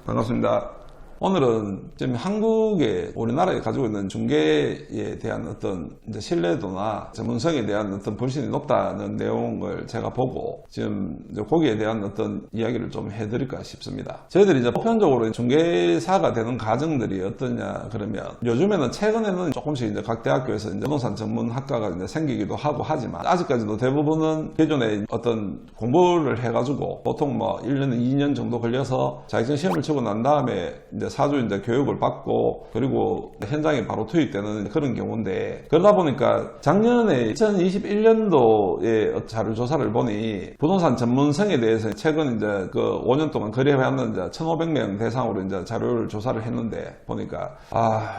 반갑습니다. 오늘은 지금 한국에 우리나라에 가지고 있는 중개에 대한 어떤 이제 신뢰도나 전문성에 대한 어떤 불신이 높다는 내용을 제가 보고 지금 이제 거기에 대한 어떤 이야기를 좀 해드릴까 싶습니다. 저희들이 이제 보편적으로 중개사가 되는 과정들이 어떠냐 그러면 요즘에는 최근에는 조금씩 이제 각 대학교에서 이제 부동산 전문 학과가 이제 생기기도 하고 하지만 아직까지도 대부분은 기존에 어떤 공부를 해가지고 보통 뭐 1년, 2년 정도 걸려서 자격증 시험을 치고 난 다음에 이제 사주 이제 교육을 받고 그리고 현장에 바로 투입되는 그런 경우인데 그러다 보니까 작년에 2021년도에 자료 조사를 보니 부동산 전문성에 대해서 최근 이제 그 5년 동안 거래해왔는 이제 1,500명 대상으로 이제 자료를 조사를 했는데 보니까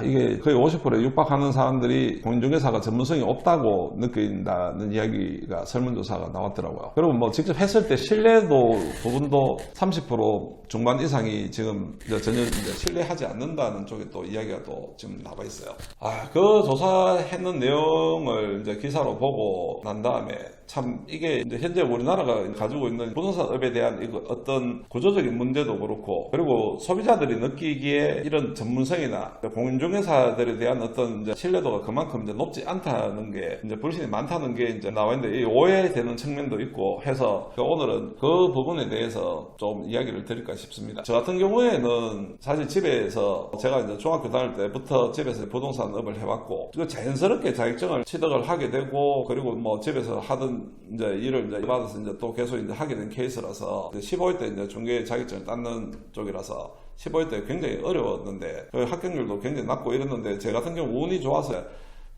이게 거의 50%에 육박하는 사람들이 공인중개사가 전문성이 없다고 느낀다는 이야기가 설문조사가 나왔더라고요. 그리고 뭐 직접 했을 때 신뢰도 부분도 30% 중반 이상이 지금 전혀 이제 신뢰하지 않는다는 쪽에 또 이야기가 또 지금 나와 있어요. 그 조사했는 내용을 이제 기사로 보고 난 다음에 참 이게 이제 현재 우리나라가 가지고 있는 부동산업에 대한 어떤 구조적인 문제도 그렇고 그리고 소비자들이 느끼기에 이런 전문성이나 공인중개사들에 대한 어떤 이제 신뢰도가 그만큼 이제 높지 않다는 게 이제 불신이 많다는 게 이제 나와 있는데 오해되는 측면도 있고 해서 오늘은 그 부분에 대해서 좀 이야기를 드릴까 싶습니다. 저 같은 경우에는 사실 집에서 제가 이제 중학교 다닐 때부터 집에서 부동산업을 해왔고 자연스럽게 자격증을 취득을 하게 되고 그리고 뭐 집에서 하던 이제 일을 이제 받아서 이제 또 계속 이제 하게 된 케이스라서 15일 때 이제 중개 자격증을 땄는 쪽이라서 15일 때 굉장히 어려웠는데 합격률도 굉장히 낮고 이랬는데 제 같은 경우 운이 좋아서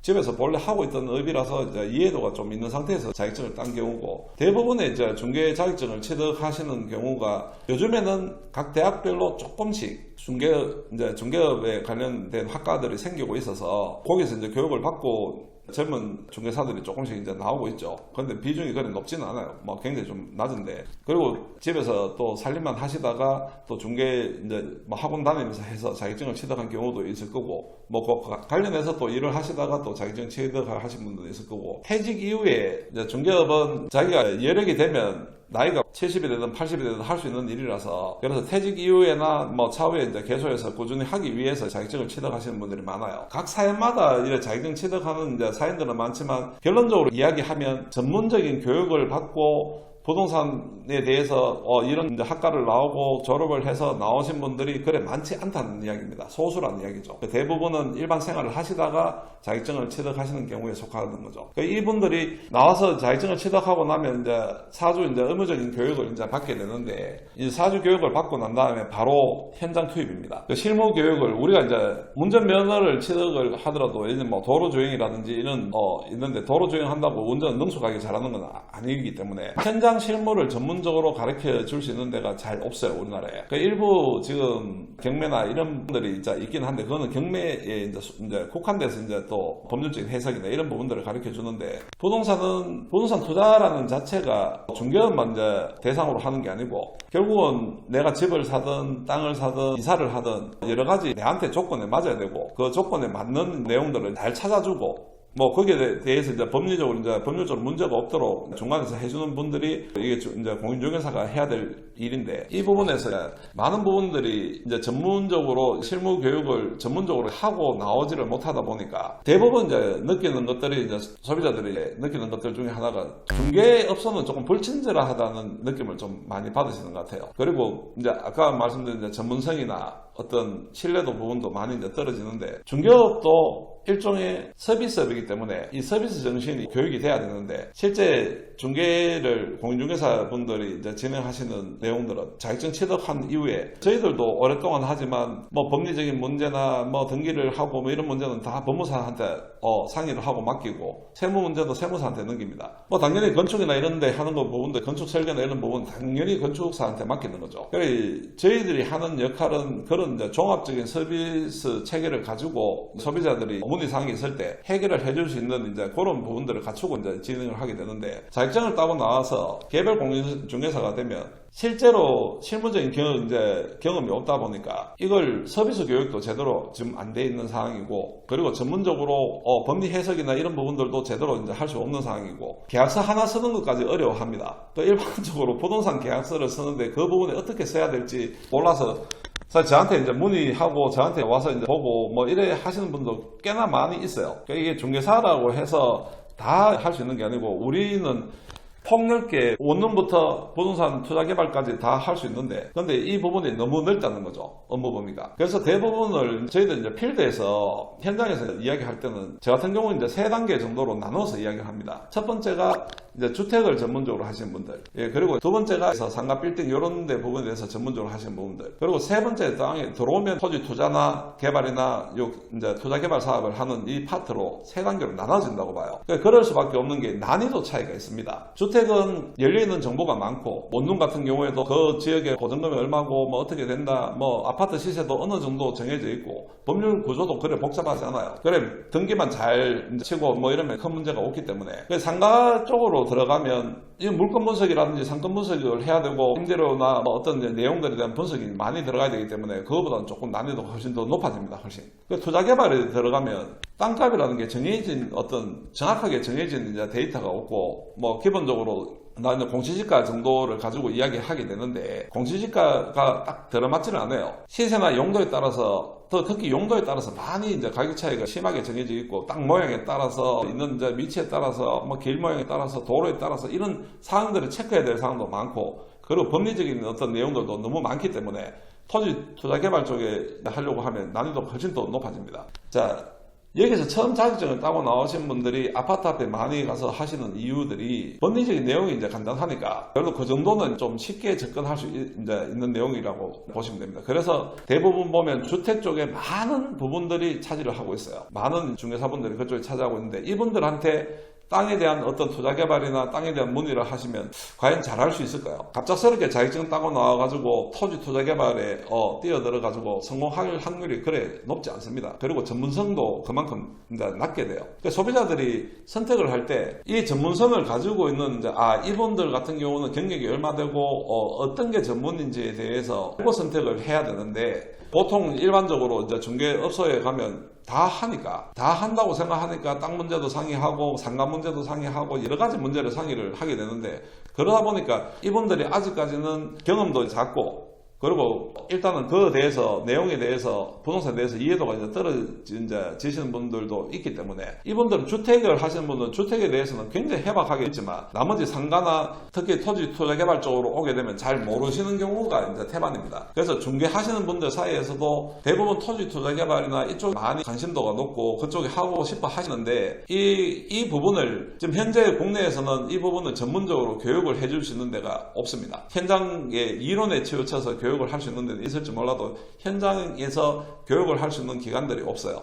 집에서 본래 하고 있던 업이라서 이제 이해도가 좀 있는 상태에서 자격증을 딴 경우고 대부분의 이제 중개 자격증을 취득하시는 경우가 요즘에는 각 대학별로 조금씩 중개업에 관련된 학과들이 생기고 있어서 거기서 이제 교육을 받고 젊은 중개사들이 조금씩 이제 나오고 있죠. 그런데 비중이 그리 높지는 않아요. 뭐 굉장히 좀 낮은데. 그리고 집에서 또 살림만 하시다가 또 중개 이제 뭐 학원 다니면서 해서 자격증을 취득한 경우도 있을 거고, 뭐 그 관련해서 또 일을 하시다가 또 자격증 취득을 하신 분도 있을 거고, 퇴직 이후에 이제 중개업은 자기가 여력이 되면 나이가 70이 되든 80이 되든 할 수 있는 일이라서 그래서 퇴직 이후에나 뭐 차후에 이제 계속해서 꾸준히 하기 위해서 자격증을 취득하시는 분들이 많아요. 각 사연마다 이런 자격증 취득하는 이제 사연들은 많지만 결론적으로 이야기하면 전문적인 교육을 받고 부동산에 대해서 이런 이제 학과를 나오고 졸업을 해서 나오신 분들이 그래 많지 않다는 이야기입니다. 소수라는 이야기죠. 대부분은 일반 생활을 하시다가 자격증을 취득하시는 경우에 속하는 거죠. 이분들이 나와서 자격증을 취득하고 나면 이제 사주 이제 의무적인 교육을 이제 받게 되는데 이 사주 교육을 받고 난 다음에 바로 현장 투입입니다. 실무 교육을 우리가 이제 운전면허를 취득을 하더라도 예를 뭐 도로 주행이라든지 이런 있는데 도로 주행한다고 운전 능숙하게 잘하는 건 아니기 때문에 현장 실무를 전문적으로 가르쳐 줄 수 있는 데가 잘 없어요, 우리나라에. 일부 지금 경매나 이런 분들이 이제 있긴 한데, 그거는 경매에 이제 국한돼서 이제 또 법률적인 해석이나 이런 부분들을 가르쳐 주는데, 부동산 투자라는 자체가 중개업만 이제 대상으로 하는 게 아니고, 결국은 내가 집을 사든 땅을 사든 이사를 하든 여러 가지 내한테 조건에 맞아야 되고, 그 조건에 맞는 내용들을 잘 찾아주고, 뭐 거기에 대해서 이제 법률적으로 문제가 없도록 중간에서 해주는 분들이 이게 이제 공인중개사가 해야 될 일인데 이 부분에서 많은 부분들이 이제 전문적으로 실무 교육을 전문적으로 하고 나오지를 못하다 보니까 대부분 이제 느끼는 것들이 이제 소비자들이 느끼는 것들 중에 하나가 중개업소는 조금 불친절하다는 느낌을 좀 많이 받으시는 것 같아요. 그리고 이제 아까 말씀드린 이제 전문성이나 어떤 신뢰도 부분도 많이 이제 떨어지는데 중개업도 일종의 서비스업이기 때문에 이 서비스 정신이 교육이 돼야 되는데 실제 중개를 공인중개사 분들이 이제 진행하시는 내용들은 자격증 취득한 이후에 저희들도 오랫동안 하지만 뭐 법리적인 문제나 뭐 등기를 하고 뭐 이런 문제는 다 법무사한테 상의를 하고 맡기고 세무 문제도 세무사한테 넘깁니다. 뭐 당연히 건축이나 이런 데 하는 거 부분들 건축 설계나 이런 부분 당연히 건축사한테 맡기는 거죠. 그래 저희들이 하는 역할은 그런 이제 종합적인 서비스 체계를 가지고 소비자들이 문의사항이 있을 때 해결을 해줄 수 있는 이제 그런 부분들을 갖추고 이제 진행을 하게 되는데 자격증을 따고 나와서 개별 공인중개사가 되면 실제로 실무적인 경험이 없다 보니까 이걸 서비스 교육도 제대로 지금 안 돼 있는 상황이고 그리고 전문적으로 법리 해석이나 이런 부분들도 제대로 이제 할 수 없는 상황이고 계약서 하나 쓰는 것까지 어려워합니다. 또 일반적으로 부동산 계약서를 쓰는데 그 부분에 어떻게 써야 될지 몰라서 사실 저한테 이제 문의하고 저한테 와서 이제 보고 뭐 이래 하시는 분도 꽤나 많이 있어요. 그러니까 이게 중개사라고 해서 다 할 수 있는 게 아니고 우리는 폭넓게 원룸부터 부동산 투자 개발까지 다 할 수 있는데, 근데 이 부분이 너무 넓다는 거죠, 업무 범위가. 그래서 대부분을 저희들 이제 필드에서 현장에서 이야기할 때는 저 같은 경우는 이제 3단계 정도로 나눠서 이야기를 합니다. 첫 번째가 이제 주택을 전문적으로 하시는 분들, 그리고 두 번째가 상가 빌딩 이런 데 부분에 대해서 전문적으로 하시는 분들, 그리고 세 번째 땅에 들어오면 토지 투자나 개발이나 이제 투자 개발 사업을 하는 이 파트로 3단계로 나눠진다고 봐요. 그러니까 그럴 수밖에 없는 게 난이도 차이가 있습니다. 주택은 열려있는 정보가 많고, 원룸 같은 경우에도 그 지역의 보증금이 얼마고 뭐 어떻게 된다, 뭐 아파트 시세도 어느 정도 정해져 있고, 법률 구조도 그래 복잡하지 않아요. 그래 등기만 잘 치고 뭐 이러면 큰 문제가 없기 때문에, 상가 쪽으로 들어가면 이 물건 분석이라든지 상권 분석을 해야 되고, 임대료나 뭐 어떤 내용들에 대한 분석이 많이 들어가야 되기 때문에 그거보다는 조금 난이도가 훨씬 더 높아집니다. 훨씬. 투자 개발에 들어가면 땅값이라는 게 정해진 어떤 정확하게 정해진 이제 데이터가 없고, 뭐 기본적으로 나는 공시지가 정도를 가지고 이야기하게 되는데, 공시지가가 딱 들어맞지는 않아요. 시세나 용도에 따라서, 특히 용도에 따라서 많이 이제 가격 차이가 심하게 정해져 있고, 땅 모양에 따라서 있는 이제 위치에 따라서, 뭐 길 모양에 따라서, 도로에 따라서 이런 사항들을 체크해야 될 사항도 많고, 그리고 법리적인 어떤 내용들도 너무 많기 때문에 토지 투자 개발 쪽에 하려고 하면 난이도가 훨씬 더 높아집니다. 자, 여기서 처음 자격증을 따고 나오신 분들이 아파트 앞에 많이 가서 하시는 이유들이 법리적인 내용이 이제 간단하니까 그래도 그 정도는 좀 쉽게 접근할 수 있는 내용이라고 보시면 됩니다. 그래서 대부분 보면 주택 쪽에 많은 부분들이 차지를 하고 있어요. 많은 중개사분들이 그쪽에 차지하고 있는데, 이분들한테 땅에 대한 어떤 투자 개발이나 땅에 대한 문의를 하시면 과연 잘할 수 있을까요? 갑작스럽게 자격증 따고 나와가지고 토지 투자 개발에 뛰어들어가지고 성공할 확률이 그래 높지 않습니다. 그리고 전문성도 그만큼 이제 낮게 돼요. 그러니까 소비자들이 선택을 할 때 이 전문성을 가지고 있는 이분들 같은 경우는 경력이 얼마 되고 어떤 게 전문인지에 대해서 선택을 해야 되는데, 보통 일반적으로 이제 중개업소에 가면 다 하니까, 다 한다고 생각하니까 땅 문제도 상의하고 상가 문제도 상의하고 여러 가지 문제를 상의를 하게 되는데, 그러다 보니까 이분들이 아직까지는 경험도 작고, 그리고 일단은 그에 대해서, 내용에 대해서, 부동산에 대해서 이해도가 이제 떨어지시는 분들도 있기 때문에, 이분들은 주택을 하시는 분들은 주택에 대해서는 굉장히 해박하게 있지만, 나머지 상가나 특히 토지 투자 개발 쪽으로 오게 되면 잘 모르시는 경우가 이제 태반입니다. 그래서 중개하시는 분들 사이에서도 대부분 토지 투자 개발이나 이쪽에 많이 관심도가 높고 그쪽에 하고 싶어 하시는데, 이 부분을 지금 현재 국내에서는 이 부분을 전문적으로 교육을 해줄 수 있는 데가 없습니다. 현장의 이론에 치우쳐서 교육을 할 수 있는 데는 있을지 몰라도 현장에서 교육을 할 수 있는 기관들이 없어요.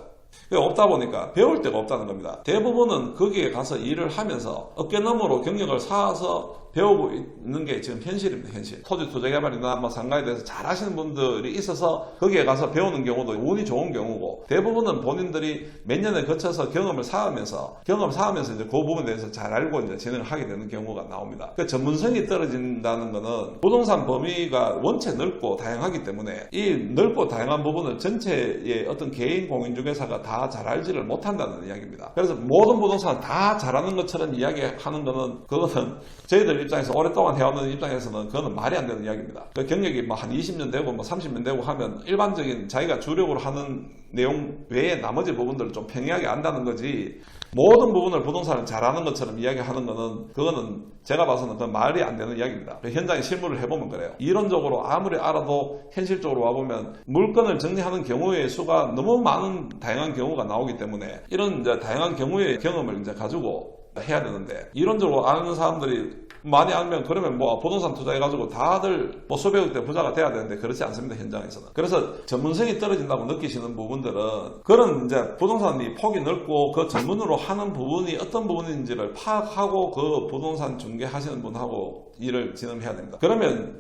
없다 보니까 배울 데가 없다는 겁니다. 대부분은 거기에 가서 일을 하면서 어깨너머로 경력을 쌓아서 배우고 있는 게 지금 현실입니다. 현실. 토지 투자 개발이나 뭐 상가에 대해서 잘 하시는 분들이 있어서 거기에 가서 배우는 경우도 운이 좋은 경우고, 대부분은 본인들이 몇 년에 거쳐서 경험을 쌓으면서 이제 그 부분에 대해서 잘 알고 이제 진행을 하게 되는 경우가 나옵니다. 그 전문성이 떨어진다는 거는 부동산 범위가 원체 넓고 다양하기 때문에 이 넓고 다양한 부분을 전체의 어떤 개인 공인중개사가 다 잘 알지를 못한다는 이야기입니다. 그래서 모든 부동산을 다 잘하는 것처럼 이야기하는 거는, 그것은 저희들 입장에서 오랫동안 해오는 입장에서는 그거는 말이 안 되는 이야기입니다. 그 경력이 뭐 한 20년 되고 뭐 30년 되고 하면 일반적인 자기가 주력으로 하는 내용 외에 나머지 부분들을 좀 평이하게 안다는 거지, 모든 부분을 부동산을 잘하는 것처럼 이야기하는 거는, 그거는 제가 봐서는 그건 말이 안 되는 이야기입니다. 현장에 실무를 해보면 그래요. 이론적으로 아무리 알아도 현실적으로 와보면 물건을 정리하는 경우의 수가 너무 많은 다양한 경우가 나오기 때문에, 이런 이제 다양한 경우의 경험을 이제 가지고 해야 되는데, 이론적으로 아는 사람들이 많이 알면 그러면 뭐 부동산 투자해가지고 다들 뭐 수백억대 부자가 돼야 되는데 그렇지 않습니다. 현장에서는. 그래서 전문성이 떨어진다고 느끼시는 부분들은, 그런 이제 부동산이 폭이 넓고 그 전문으로 하는 부분이 어떤 부분인지를 파악하고 그 부동산 중개하시는 분하고 일을 진행해야 됩니다. 그러면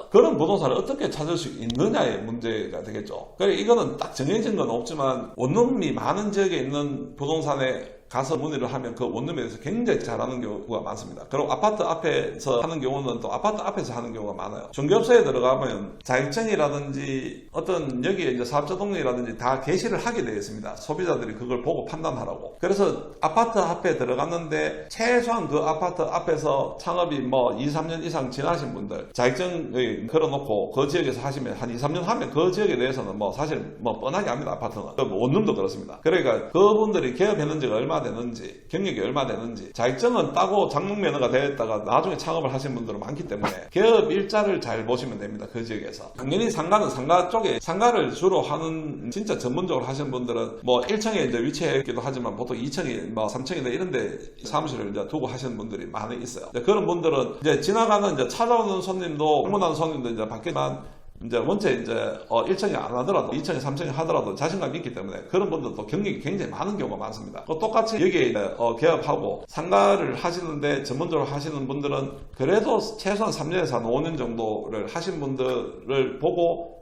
그런 부동산을 어떻게 찾을 수 있느냐의 문제가 되겠죠. 그러니까 이거는 딱 정해진 건 없지만 원룸이 많은 지역에 있는 부동산에 가서 문의를 하면 그 원룸에 대해서 굉장히 잘하는 경우가 많습니다. 그리고 아파트 앞에서 하는 경우는 또 아파트 앞에서 하는 경우가 많아요. 중개업소에 들어가면 자격증이라든지 어떤 여기에 이제 사업자 등록이라든지 다 게시를 하게 되어 있습니다. 소비자들이 그걸 보고 판단하라고. 그래서 아파트 앞에 들어갔는데 최소한 그 아파트 앞에서 창업이 뭐 2, 3년 이상 지나신 분들 자격증을 걸어놓고 그 지역에서 하시면 한 2, 3년 하면 그 지역에 대해서는 뭐 사실 뭐 뻔하게 합니다. 아파트는. 원룸도 그렇습니다. 그러니까 그분들이 개업했는 지가 얼마 되는지 경력이 얼마 되는지 자격증은 따고 장롱면허가 되었다가 나중에 창업을 하신 분들은 많기 때문에 개업 일자를 잘 보시면 됩니다. 그 지역에서. 당연히 상가는 상가 쪽에 상가를 주로 하는 진짜 전문적으로 하시는 분들은 뭐 1층에 이제 위치해 있기도 하지만 보통 2층이 뭐 3층이나 이런 데 사무실을 이제 두고 하시는 분들이 많이 있어요. 그런 분들은 이제 지나가는 이제 찾아오는 손님도 방문하는 손님도 이제 밖에만 이제 원체 이제 1층에 안 하더라도 2층에 3층에 하더라도 자신감이 있기 때문에 그런 분들도 경력이 굉장히 많은 경우가 많습니다. 똑같이 여기에 개업하고 상가를 하시는데 전문적으로 하시는 분들은 그래도 최소한 3년에서 한 5년 정도를 하신 분들을 보고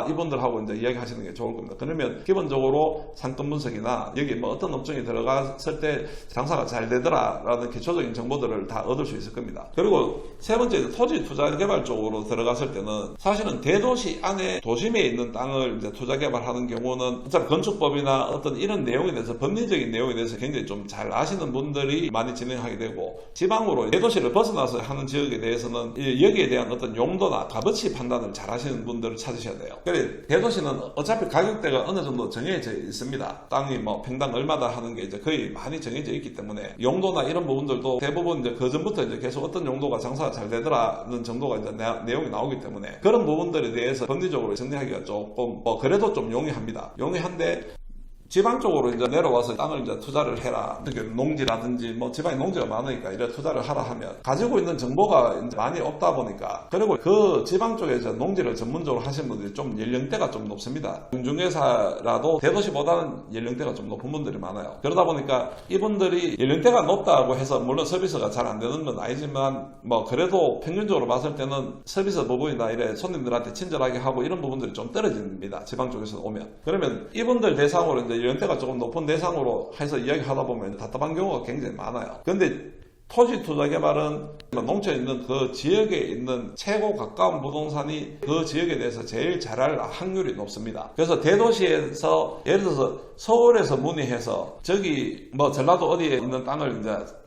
이분들하고 이제 이야기하시는 게 좋을 겁니다. 그러면 기본적으로 상권 분석이나 여기 뭐 어떤 업종에 들어갔을 때 장사가 잘 되더라라는 기초적인 정보들을 다 얻을 수 있을 겁니다. 그리고 세 번째 토지 투자 개발 쪽으로 들어갔을 때는 사실은 대도시 안에 도심에 있는 땅을 이제 투자 개발하는 경우는 어차피 건축법이나 어떤 이런 내용에 대해서 법리적인 내용에 대해서 굉장히 좀 잘 아시는 분들이 많이 진행하게 되고 지방으로 대도시를 벗어나서 하는 지역에 대해서는 여기에 대한 어떤 용도나 값어치 판단을 잘 하시는 분들을 찾으셔야 돼요. 그래 대도시는 어차피 가격대가 어느 정도 정해져 있습니다. 땅이 뭐 평당 얼마다 하는 게 이제 거의 많이 정해져 있기 때문에 용도나 이런 부분들도 대부분 이제 그 전부터 이제 계속 어떤 용도가 장사가 잘 되더라는 정도가 이제 내용이 나오기 때문에 그런 부분들에 대해서 법리적으로 정리하기가 조금 뭐 그래도 좀 용이합니다. 용이한데 지방 쪽으로 이제 내려와서 땅을 이제 투자를 해라. 농지라든지 뭐 지방에 농지가 많으니까 이래 투자를 하라 하면 가지고 있는 정보가 이제 많이 없다 보니까 그리고 그 지방 쪽에 이제 농지를 전문적으로 하시는 분들이 좀 연령대가 좀 높습니다. 중중개사라도 대도시보다는 연령대가 좀 높은 분들이 많아요. 그러다 보니까 이분들이 연령대가 높다고 해서 물론 서비스가 잘 안 되는 건 아니지만 뭐 그래도 평균적으로 봤을 때는 서비스 부분이나 이래 손님들한테 친절하게 하고 이런 부분들이 좀 떨어집니다. 지방 쪽에서 오면. 그러면 이분들 대상으로 이제 연령대가 조금 높은 대상으로 해서 이야기하다 보면 답답한 경우가 굉장히 많아요. 근데 토지 투자 개발은 농촌에 있는 그 지역에 있는 최고 가까운 부동산이 그 지역에 대해서 제일 잘할 확률이 높습니다. 그래서 대도시에서 예를 들어서 서울에서 문의해서 저기 뭐 전라도 어디에 있는 땅을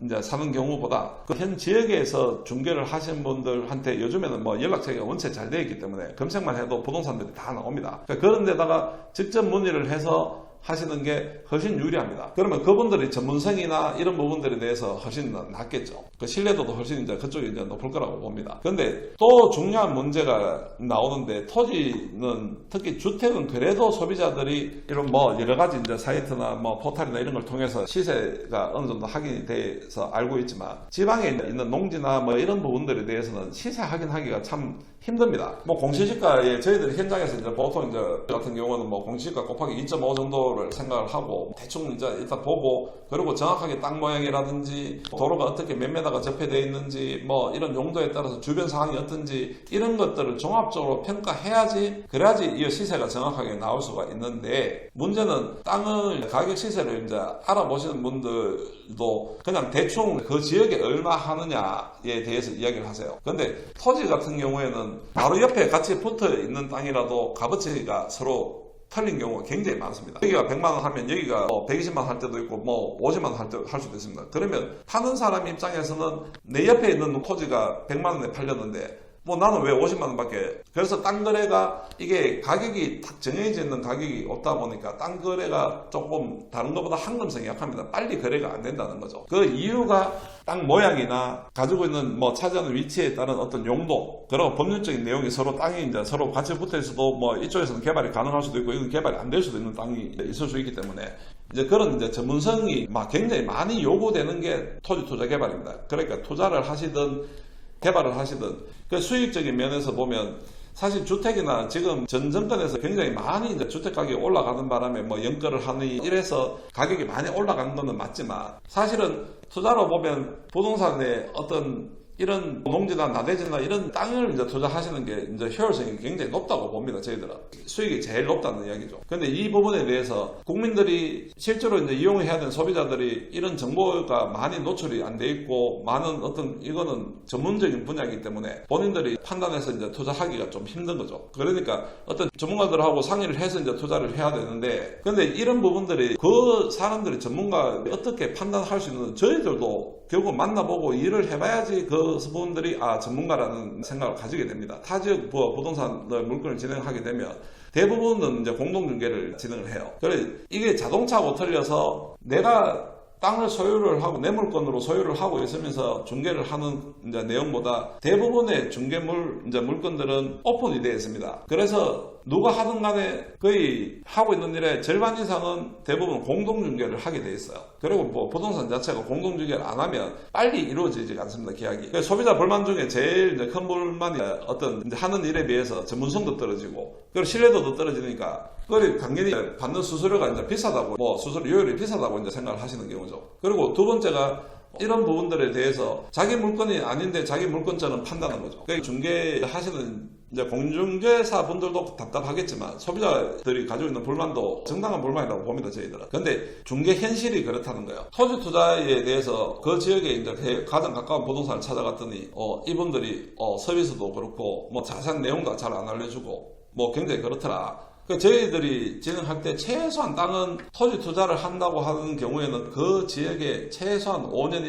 이제 사는 경우보다 그 현 지역에서 중개를 하신 분들한테 요즘에는 뭐 연락처가 원체 잘 되어 있기 때문에 검색만 해도 부동산들이 다 나옵니다. 그러니까 그런 데다가 직접 문의를 해서 하시는 게 훨씬 유리합니다. 그러면 그분들이 전문성이나 이런 부분들에 대해서 훨씬 낫겠죠. 그 신뢰도도 훨씬 이제 그쪽이 이제 높을 거라고 봅니다. 그런데 또 중요한 문제가 나오는데 토지는 특히 주택은 그래도 소비자들이 이런 뭐 여러 가지 이제 사이트나 뭐 포털이나 이런 걸 통해서 시세가 어느 정도 확인이 돼서 알고 있지만 지방에 있는 농지나 뭐 이런 부분들에 대해서는 시세 확인하기가 참 힘듭니다. 뭐 공시지가에 저희들이 현장에서 이제 보통 이제 같은 경우는 뭐 공시지가 곱하기 2.5 정도를 생각을 하고 대충 이제 일단 보고 그리고 정확하게 땅 모양이라든지 도로가 어떻게 몇 메다가 접해되어 있는지 뭐 이런 용도에 따라서 주변 상황이 어떤지 이런 것들을 종합적으로 평가해야지 그래야지 이 시세가 정확하게 나올 수가 있는데 문제는 땅을 가격 시세를 이제 알아보시는 분들도 그냥 대충 그 지역에 얼마 하느냐에 대해서 이야기를 하세요. 근데 토지 같은 경우에는 바로 옆에 같이 붙어 있는 땅이라도 값어치가 서로 틀린 경우가 굉장히 많습니다. 여기가 100만원 하면 여기가 120만원 할 때도 있고 뭐 50만원 할 수도 있습니다. 그러면 파는 사람 입장에서는 내 옆에 있는 토지가 100만원에 팔렸는데 뭐 나는 왜 50만원밖에 그래서 땅 거래가 이게 가격이 딱 정해져 있는 가격이 없다 보니까 땅 거래가 조금 다른 것보다 항금성이 약합니다. 빨리 거래가 안 된다는 거죠. 그 이유가 땅 모양이나 가지고 있는 뭐 차지하는 위치에 따른 어떤 용도 그리고 법률적인 내용이 서로 땅이 이제 서로 같이 붙어 있어도 뭐 이쪽에서는 개발이 가능할 수도 있고 이건 개발이 안 될 수도 있는 땅이 있을 수 있기 때문에 이제 그런 이제 전문성이 막 굉장히 많이 요구되는 게 토지 투자 개발입니다. 그러니까 투자를 하시든 개발을 하시든 그 수익적인 면에서 보면 사실 주택이나 지금 전 정권에서 굉장히 많이 이제 주택 가격이 올라가는 바람에 뭐 연끌을 하니 이래서 가격이 많이 올라간 거는 맞지만 사실은 투자로 보면 부동산의 어떤 이런 농지나 나대지나 이런 땅을 이제 투자하시는 게 이제 효율성이 굉장히 높다고 봅니다. 저희들은 수익이 제일 높다는 이야기죠. 근데 이 부분에 대해서 국민들이 실제로 이제 이용해야 되는 소비자들이 이런 정보가 많이 노출이 안 돼 있고 많은 어떤 이거는 전문적인 분야이기 때문에 본인들이 판단해서 이제 투자하기가 좀 힘든 거죠. 그러니까 어떤 전문가들하고 상의를 해서 이제 투자를 해야 되는데 근데 이런 부분들이 그 사람들이 전문가 어떻게 판단할 수 있는 저희들도 결국 만나보고 일을 해봐야지 그 분들이 전문가라는 생각을 가지게 됩니다. 타지역 부동산 물건을 진행하게 되면 대부분은 이제 공동중개를 진행을 해요. 그래 이게 자동차하고 틀려서 내가 땅을 소유를 하고 내 물건으로 소유를 하고 있으면서 중개를 하는 이제 내용보다 대부분의 중개물 이제 물건들은 오픈이 되어 있습니다. 그래서 누가 하든 간에 거의 하고 있는 일의 절반 이상은 대부분 공동중개를 하게 돼 있어요. 그리고 뭐 부동산 자체가 공동중개를 안 하면 빨리 이루어지지 않습니다. 계약이. 그래서 소비자 불만 중에 제일 이제 큰 불만이 어떤 이제 하는 일에 비해서 전문성도 떨어지고 그리고 신뢰도도 떨어지니까 그걸 당연히 받는 수수료가 이제 비싸다고 뭐 수수료율이 비싸다고 이제 생각을 하시는 경우죠. 그리고 두 번째가 이런 부분들에 대해서 자기 물건이 아닌데 자기 물건처럼 판단하는 거죠. 그러니까 중개하시는 이제 공중개사 분들도 답답하겠지만 소비자들이 가지고 있는 불만도 정당한 불만이라고 봅니다. 저희들은. 근데 중개 현실이 그렇다는 거예요. 토지 투자에 대해서 그 지역에 이제 가장 가까운 부동산을 찾아갔더니 이분들이 서비스도 그렇고 뭐 자세한 내용도 잘 안 알려주고 뭐 굉장히 그렇더라. 저희들이 진행할 때 최소한 땅은 토지 투자를 한다고 하는 경우에는 그 지역에 최소한 5년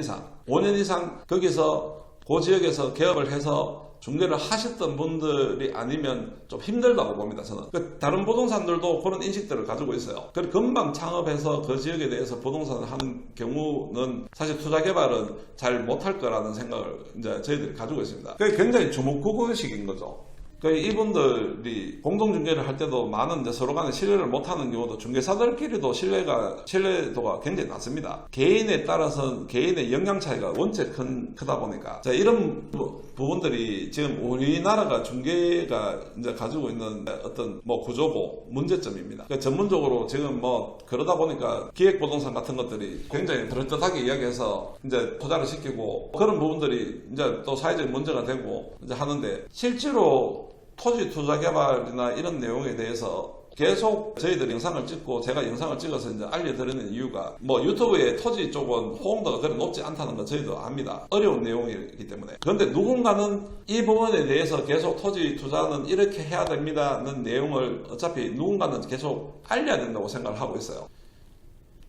이상 거기서 그 지역에서 개업을 해서 중개를 하셨던 분들이 아니면 좀 힘들다고 봅니다. 저는. 다른 부동산들도 그런 인식들을 가지고 있어요. 금방 창업해서 그 지역에 대해서 부동산을 하는 경우는 사실 투자 개발은 잘 못할 거라는 생각을 이제 저희들이 가지고 있습니다. 그게 굉장히 주목구구식인 거죠. 이분들이 공동중개를 할 때도 많은 이제 서로 간에 신뢰를 못하는 경우도 중개사들끼리도 신뢰도가 굉장히 낮습니다. 개인에 따라서는 개인의 영향 차이가 원체 크다 보니까 이런 부분들이 지금 우리나라가 중개가 이제 가지고 있는 어떤 뭐 구조고 문제점입니다. 전문적으로 지금 뭐 그러다 보니까 기획부동산 같은 것들이 굉장히 그럴듯하게 이야기해서 이제 투자를 시키고 그런 부분들이 이제 또 사회적인 문제가 되고 이제 하는데 실제로 토지 투자 개발이나 이런 내용에 대해서 계속 저희들이 영상을 찍고 제가 영상을 찍어서 이제 알려드리는 이유가 뭐 유튜브에 토지 쪽은 호응도가 그리 높지 않다는 거 저희도 압니다. 어려운 내용이기 때문에. 그런데 누군가는 이 부분에 대해서 계속 토지 투자는 이렇게 해야 됩니다는 내용을 어차피 누군가는 계속 알려야 된다고 생각을 하고 있어요.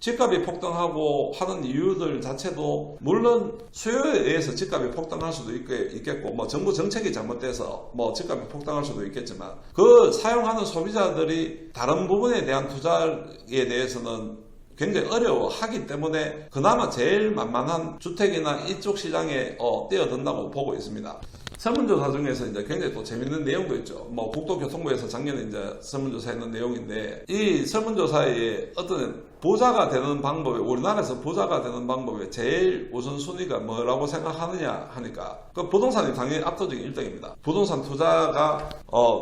집값이 폭등하고 하는 이유들 자체도 물론 수요에 의해서 집값이 폭등할 수도 있겠고 뭐 정부 정책이 잘못돼서 뭐 집값이 폭등할 수도 있겠지만 그 사용하는 소비자들이 다른 부분에 대한 투자에 대해서는 굉장히 어려워하기 때문에 그나마 제일 만만한 주택이나 이쪽 시장에 뛰어든다고 보고 있습니다. 설문조사 중에서 이제 굉장히 또 재밌는 내용도 있죠. 뭐 국토교통부에서 작년에 이제 설문조사했는 내용인데 이 설문조사에 어떤 부자가 되는 방법에 우리나라에서 부자가 되는 방법에 제일 우선순위가 뭐라고 생각하느냐 하니까 그 부동산이 당연히 압도적인 1등입니다. 부동산 투자가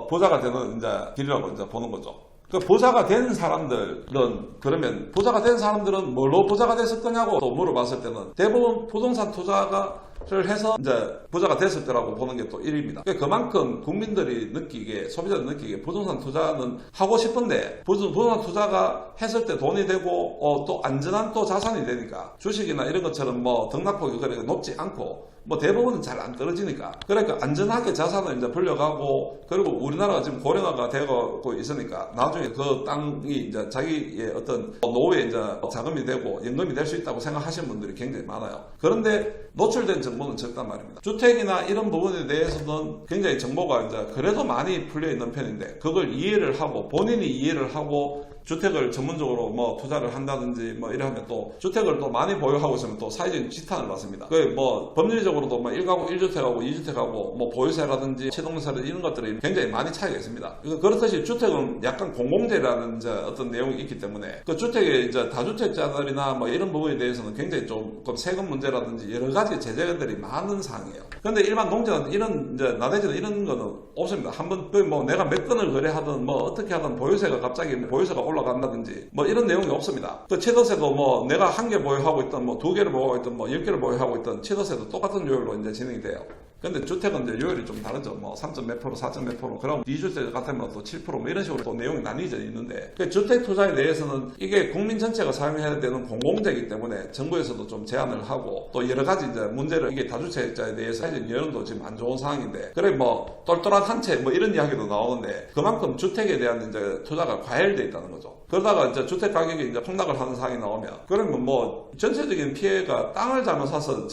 부자가 되는 이제 길이라고 이제 보는 거죠. 그 부자가 된 사람들은 그러면 부자가 된 사람들은 뭘로 부자가 됐을 거냐고 또 물어봤을 때는 대부분 부동산 투자를 해서 이제 부자가 됐을 거라고 보는 게 또 1위입니다. 그만큼 국민들이 느끼기에 소비자들이 느끼기에 부동산 투자는 하고 싶은데 부동산 투자가 했을 때 돈이 되고 또 안전한 또 자산이 되니까 주식이나 이런 것처럼 뭐 등락폭이 그렇게 높지 않고 뭐 대부분은 잘 안 떨어지니까 그러니까 안전하게 자산을 이제 불려가고 그리고 우리나라가 지금 고령화가 되고 있으니까 나중에 그 땅이 이제 자기의 어떤 노후에 이제 자금이 되고 연금이 될 수 있다고 생각하시는 분들이 굉장히 많아요. 그런데 노출된 정보는 적단 말입니다. 주택이나 이런 부분에 대해서는 굉장히 정보가 이제 그래도 많이 풀려 있는 편인데 그걸 이해를 하고 본인이 이해를 하고 주택을 전문적으로 뭐 투자를 한다든지 뭐 이러면 또 주택을 또 많이 보유하고 있으면 또 사회적인 지탄을 받습니다. 그 뭐 법률적으로도 뭐 1가구 1주택하고 2주택하고 뭐 보유세라든지 취득세라든지 이런 것들이 굉장히 많이 차이가 있습니다. 그렇듯이 주택은 약간 공공재라는 이제 어떤 내용이 있기 때문에 그 주택의 이제 다주택자들이나 뭐 이런 부분에 대해서는 굉장히 조금 세금 문제라든지 여러 가지 제재들이 많은 사항이에요. 그런데 일반 농지는 이런 이제 나대지는 이런 거는 없습니다. 한번 뭐 내가 몇 건을 거래하든 뭐 어떻게 하든 보유세가 갑자기 보유세가 올라간다든지 뭐 이런 내용이 없습니다. 그 취득세도 뭐 내가 한 개 보유하고 있던 뭐 2개를 보유하고 있던 뭐 10개를 보유하고 있던 취득세도 똑같은 요율로 이제 진행이 돼요. 근데 주택은 이제 요율이 좀 다르죠. 뭐 3몇 %, 4 몇 %, 그럼 2주택 같으면 또 7% 뭐 이런 식으로 또 내용이 나뉘어져 있는데, 그 주택 투자에 대해서는 이게 국민 전체가 사용해야 되는 공공재이기 때문에 정부에서도 좀 제한을 하고, 또 여러 가지 이제 문제를, 이게 다주택자에 대해서 사실 여론도 지금 안 좋은 상황인데, 그래 뭐 똘똘한 한 채 뭐 이런 이야기도 나오는데, 그만큼 주택에 대한 이제 투자가 과열돼 있다는 거죠. 그러다가 이제 주택 가격이 이제 폭락을 하는 상황이 나오면, 그러면 뭐 전체적인 피해가 땅을 잘못 사서,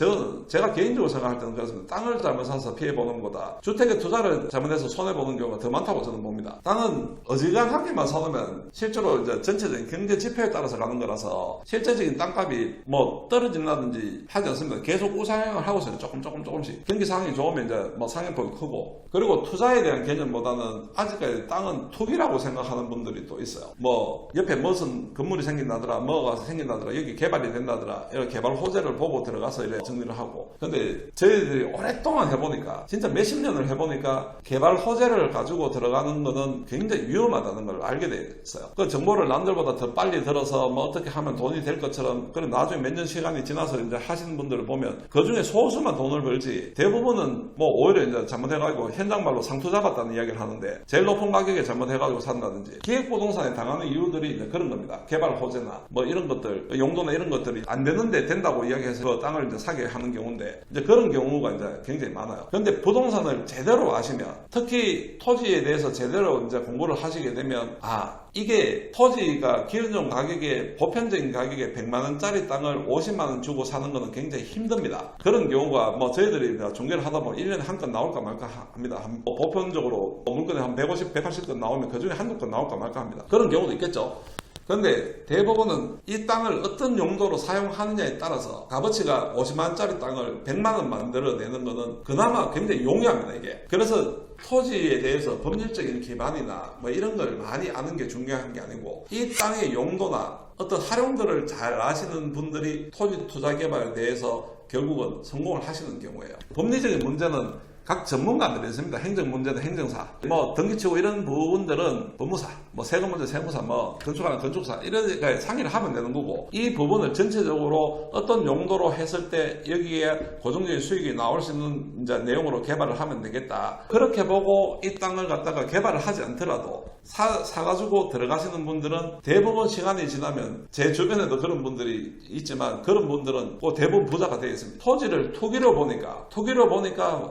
제가 개인적으로 생각할 때는 그렇습니다. 땅을 잘못 사서 피해 보는 것보다 주택에 투자를 잘못해서 손해 보는 경우가 더 많다고 저는 봅니다. 땅은 어지간하게만 사놓으면 실제로 이제 전체적인 경제 지표에 따라서 가는 거라서 실제적인 땅값이 뭐 떨어진다든지 하지 않습니다. 계속 우상향을 하고 있어요. 조금씩. 경기 상황이 좋으면 이제 뭐 상향폭이 크고, 그리고 투자에 대한 개념보다는 아직까지 땅은 투기라고 생각하는 분들이 또 있어요. 뭐 옆에 무슨 건물이 생긴다더라, 뭐가 생긴다더라, 여기 개발이 된다더라, 이런 개발 호재를 보고 들어가서 이렇게 정리를 하고. 근데 저희들이 오랫동안 해보니까, 진짜 몇십 년을 해보니까 개발 호재를 가지고 들어가는 거는 굉장히 위험하다는 걸 알게 됐어요. 그 정보를 남들보다 더 빨리 들어서 뭐 어떻게 하면 돈이 될 것처럼, 그럼 나중에 몇 년 시간이 지나서 이제 하시는 분들을 보면 그 중에 소수만 돈을 벌지, 대부분은 뭐 오히려 이제 잘못해가지고 현장 말로 상투 잡았다는 이야기를 하는데, 제일 높은 가격에 잘못해가지고 산다든지, 기획부동산에 당하는 이유들이 이제 그런 겁니다. 개발 호재나 뭐 이런 것들, 용도나 이런 것들이 안 되는데 된다고 이야기해서 그 땅을 이제 사게 하는 경우인데, 이제 그런 경우가 이제 굉장히 많아요. 그런데 부동산을 제대로 아시면, 특히 토지에 대해서 제대로 이제 공부를 하시게 되면, 이게 토지가 기준적 가격에, 보편적인 가격에 100만원짜리 땅을 50만원 주고 사는 거는 굉장히 힘듭니다. 그런 경우가 뭐 저희들이 중개를 하다 보면 1년에 한 건 나올까 말까 합니다. 보편적으로 물건에 한 150, 180건 나오면 그 중에 한두 건 나올까 말까 합니다. 그런 경우도 있겠죠. 그런데 대부분은 이 땅을 어떤 용도로 사용하느냐에 따라서 값어치가 50만원짜리 땅을 100만원 만들어내는 거는 그나마 굉장히 용이합니다, 이게. 그래서 토지에 대해서 법률적인 기반이나 뭐 이런 걸 많이 아는 게 중요한 게 아니고, 이 땅의 용도나 어떤 활용들을 잘 아시는 분들이 토지 투자 개발에 대해서 결국은 성공을 하시는 경우예요. 법리적인 문제는 각 전문가들이 있습니다. 행정 문제는 행정사, 뭐 등기치고 이런 부분들은 법무사, 뭐 세금 문제 세무사, 뭐 건축하는 건축사, 이런 상의를 하면 되는 거고, 이 부분을 전체적으로 어떤 용도로 했을 때 여기에 고정적인 수익이 나올 수 있는 이제 내용으로 개발을 하면 되겠다. 그렇게 보고 이 땅을 갖다가 개발을 하지 않더라도 사가지고 들어가시는 분들은 대부분 시간이 지나면, 제 주변에도 그런 분들이 있지만 그런 분들은 꼭 대부분 부자가 되어 있습니다. 토지를 투기로 보니까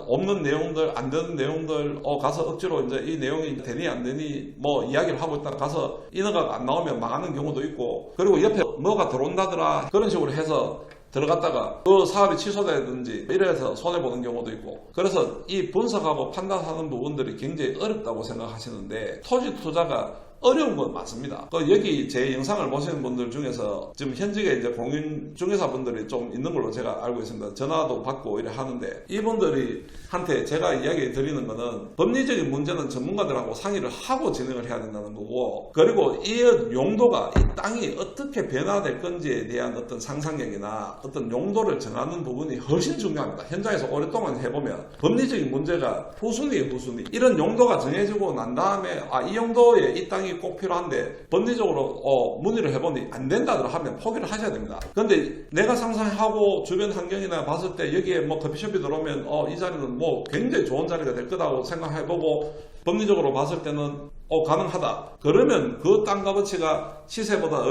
없는 내용들, 안 되는 내용들, 가서 억지로 이제 이 내용이 되니 안 되니 뭐 이야기를 하고 있다가 가서 인허가가 안 나오면 망하는 경우도 있고, 그리고 옆에 뭐가 들어온다더라 그런 식으로 해서 들어갔다가 그 사업이 취소되든지 이래서 손해보는 경우도 있고, 그래서 이 분석하고 판단하는 부분들이 굉장히 어렵다고 생각하시는데, 토지 투자가 어려운 건 맞습니다. 여기 제 영상을 보시는 분들 중에서 지금 현직에 이제 공인중개사분들이 좀 있는 걸로 제가 알고 있습니다. 전화도 받고 이래 하는데, 이분들이 한테 제가 이야기 드리는 거는, 법리적인 문제는 전문가들하고 상의를 하고 진행을 해야 된다는 거고, 그리고 이 용도가, 이 땅이 어떻게 변화될 건지에 대한 어떤 상상력이나 어떤 용도를 정하는 부분이 훨씬 중요합니다. 현장에서 오랫동안 해보면 법리적인 문제가 후순위에 이런 용도가 정해지고 난 다음에 이 용도에 이 땅이 꼭 필요한데 법리적으로 문의를 해보니 안 된다더라 하면 포기를 하셔야 됩니다. 근데 내가 상상하고 주변 환경이나 봤을 때 여기에 뭐 커피숍이 들어오면 이 자리는 뭐 굉장히 좋은 자리가 될 거라고 생각해보고, 법리적으로 봤을 때는 가능하다. 그러면 그 땅 값어치가 시세보다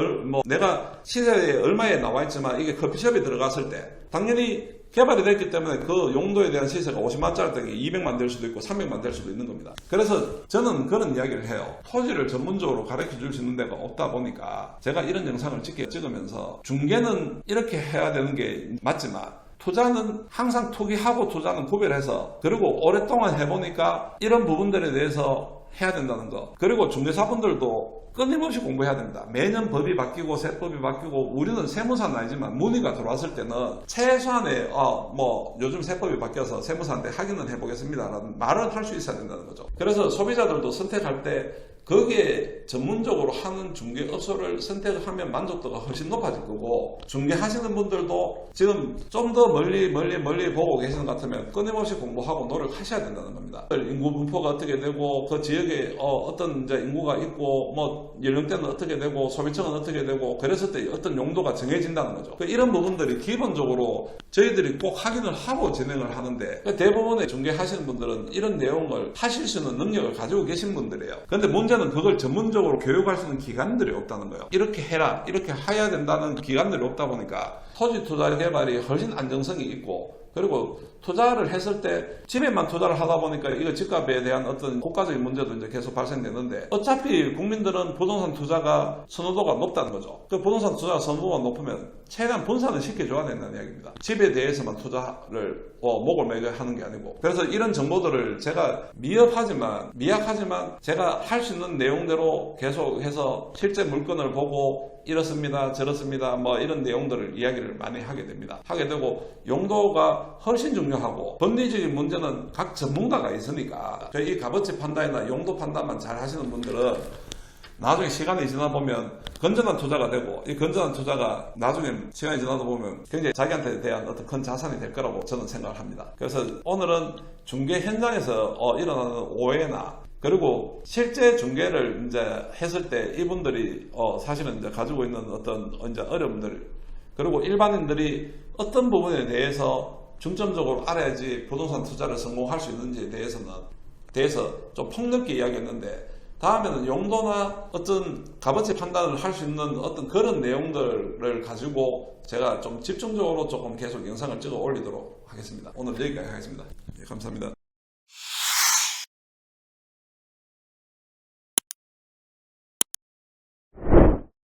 내가 시세에 얼마에 나와 있지만 이게 커피숍에 들어갔을 때 당연히 개발이 됐기 때문에 그 용도에 대한 시세가 50만짜리 땅이 200만 될 수도 있고 300만 될 수도 있는 겁니다. 그래서 저는 그런 이야기를 해요. 토지를 전문적으로 가르쳐 줄 수 있는 데가 없다 보니까 제가 이런 영상을 찍으면서, 중개는 이렇게 해야 되는 게 맞지만 투자는 항상 투기하고 투자는 구별해서, 그리고 오랫동안 해보니까 이런 부분들에 대해서 해야 된다는 거, 그리고 중개사분들도 끊임없이 공부해야 됩니다. 매년 법이 바뀌고 세법이 바뀌고, 우리는 세무사는 아니지만 문의가 들어왔을 때는 최소한의 요즘 세법이 바뀌어서 세무사한테 확인은 해보겠습니다 라는 말을 할 수 있어야 된다는 거죠. 그래서 소비자들도 선택할 때 거기에 전문적으로 하는 중개업소를 선택하면 만족도가 훨씬 높아질 거고, 중개하시는 분들도 지금 좀 더 멀리 보고 계시는 것 같으면 끊임없이 공부하고 노력하셔야 된다는 겁니다. 인구 분포가 어떻게 되고, 그 지역에 어떤 이제 인구가 있고, 뭐 연령대는 어떻게 되고, 소비층은 어떻게 되고, 그랬을 때 어떤 용도가 정해진다는 거죠. 이런 부분들이 기본적으로 저희들이 꼭 확인을 하고 진행을 하는데, 대부분의 중개하시는 분들은 이런 내용을 하실 수 있는 능력을 가지고 계신 분들이에요. 근데 문제는 그걸 전문적으로 교육할 수 있는 기관들이 없다는 거예요. 이렇게 해라, 이렇게 해야 된다는 기관들이 없다 보니까 토지 투자 개발이 훨씬 안정성이 있고, 그리고 투자를 했을 때 집에만 투자를 하다 보니까 이거 집값에 대한 어떤 국가적인 문제도 이제 계속 발생되는데, 어차피 국민들은 부동산 투자가 선호도가 높다는 거죠. 그 부동산 투자 선호도가 높으면 최대한 분산을 시켜줘야 된다는 이야기입니다. 집에 대해서만 투자를 목을 매게 하는 게 아니고. 그래서 이런 정보들을 제가 미약하지만 제가 할 수 있는 내용대로 계속해서 실제 물건을 보고 이렇습니다, 저렇습니다, 뭐 이런 내용들을 이야기를 많이 하게 됩니다. 하게 되고, 용도가 훨씬 중요하고, 법리적인 문제는 각 전문가가 있으니까 이 값어치 판단이나 용도 판단만 잘 하시는 분들은 나중에 시간이 지나 보면 건전한 투자가 되고, 이 건전한 투자가 나중에 시간이 지나다 보면 굉장히 자기한테 대한 어떤 큰 자산이 될 거라고 저는 생각을 합니다. 그래서 오늘은 중개 현장에서 일어나는 오해나, 그리고 실제 중개를 이제 했을 때 이분들이 사실은 이제 가지고 있는 어떤 이제 어려움들, 그리고 일반인들이 어떤 부분에 대해서 중점적으로 알아야지 부동산 투자를 성공할 수 있는지에 대해서 좀 폭넓게 이야기했는데, 다음에는 용도나 어떤 값어치 판단을 할 수 있는 어떤 그런 내용들을 가지고 제가 좀 집중적으로 조금 계속 영상을 찍어 올리도록 하겠습니다. 오늘 여기까지 하겠습니다. 예, 감사합니다.